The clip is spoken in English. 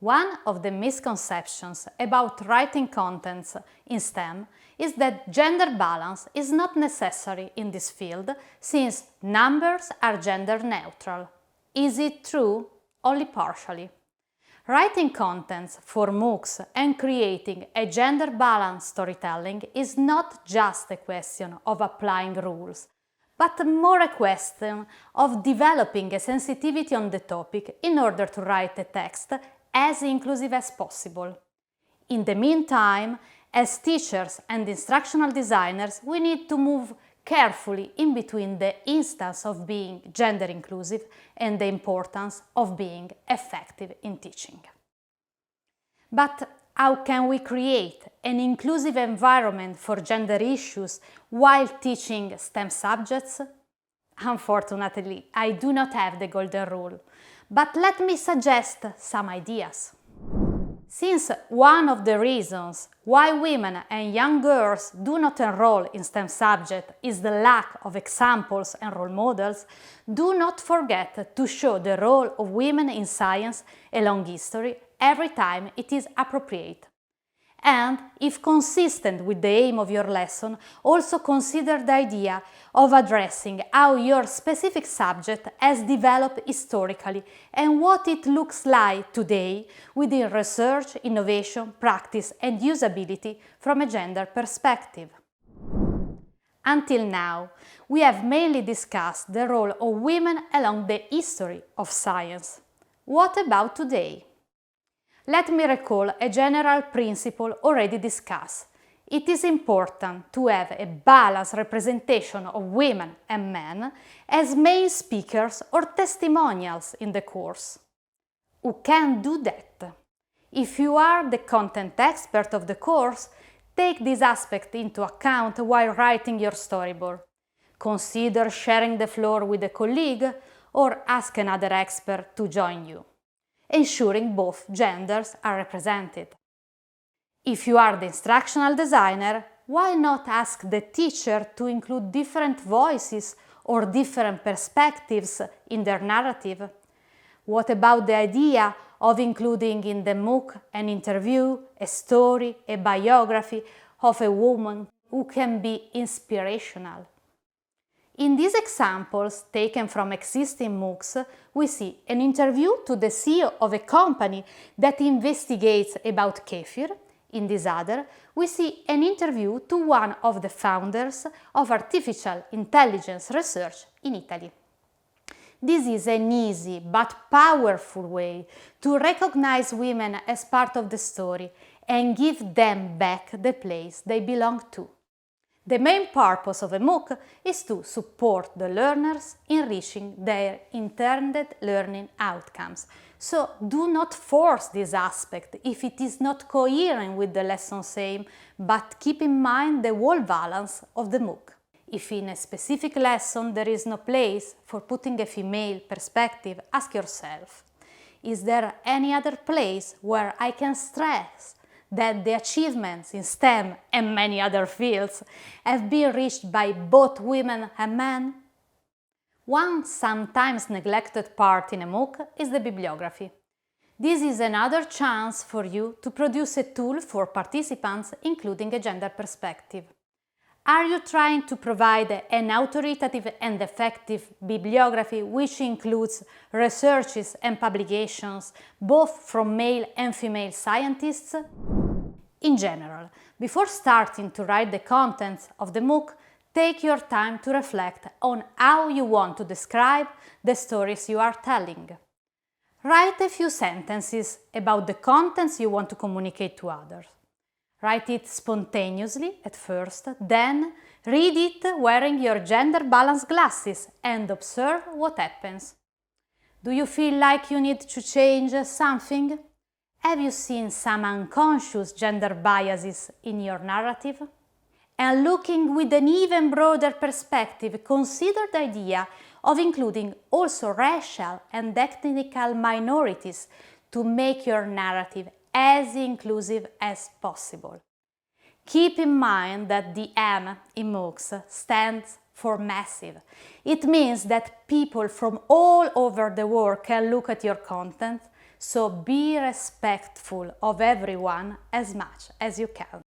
One of the misconceptions about writing contents in STEM is that gender balance is not necessary in this field since numbers are gender neutral. Is it true? Only partially. Writing contents for MOOCs and creating a gender balanced storytelling is not just a question of applying rules, but more a question of developing a sensitivity on the topic in order to write a text as inclusive as possible. In the meantime, as teachers and instructional designers, we need to move carefully in between the instance of being gender inclusive and the importance of being effective in teaching. But how can we create an inclusive environment for gender issues while teaching STEM subjects? Unfortunately, I do not have the golden rule, but let me suggest some ideas. Since one of the reasons why women and young girls do not enroll in STEM subjects is the lack of examples and role models, do not forget to show the role of women in science along history every time it is appropriate. And, if consistent with the aim of your lesson, also consider the idea of addressing how your specific subject has developed historically and what it looks like today within research, innovation, practice and usability from a gender perspective. Until now, we have mainly discussed the role of women along the history of science. What about today? Let me recall a general principle already discussed. It is important to have a balanced representation of women and men as main speakers or testimonials in the course. Who can do that? If you are the content expert of the course, take this aspect into account while writing your storyboard. Consider sharing the floor with a colleague or ask another expert to join you, ensuring both genders are represented. If you are the instructional designer, why not ask the teacher to include different voices or different perspectives in their narrative? What about the idea of including in the MOOC an interview, a story, a biography of a woman who can be inspirational? In these examples, taken from existing MOOCs, we see an interview to the CEO of a company that investigates about kefir. In this other, we see an interview to one of the founders of artificial intelligence research in Italy. This is an easy but powerful way to recognize women as part of the story and give them back the place they belong to. The main purpose of a MOOC is to support the learners in reaching their intended learning outcomes. So do not force this aspect if it is not coherent with the lesson's aim, but keep in mind the whole balance of the MOOC. If in a specific lesson there is no place for putting a female perspective, ask yourself, is there any other place where I can stress that the achievements in STEM and many other fields have been reached by both women and men? One sometimes neglected part in a MOOC is the bibliography. This is another chance for you to produce a tool for participants including a gender perspective. Are you trying to provide an authoritative and effective bibliography which includes researches and publications both from male and female scientists? In general, before starting to write the contents of the MOOC, take your time to reflect on how you want to describe the stories you are telling. Write a few sentences about the contents you want to communicate to others. Write it spontaneously at first, then read it wearing your gender balance glasses and observe what happens. Do you feel like you need to change something? Have you seen some unconscious gender biases in your narrative? And looking with an even broader perspective, consider the idea of including also racial and ethnical minorities to make your narrative as inclusive as possible. Keep in mind that the M in MOOCs stands for massive. It means that people from all over the world can look at your content, so be respectful of everyone as much as you can.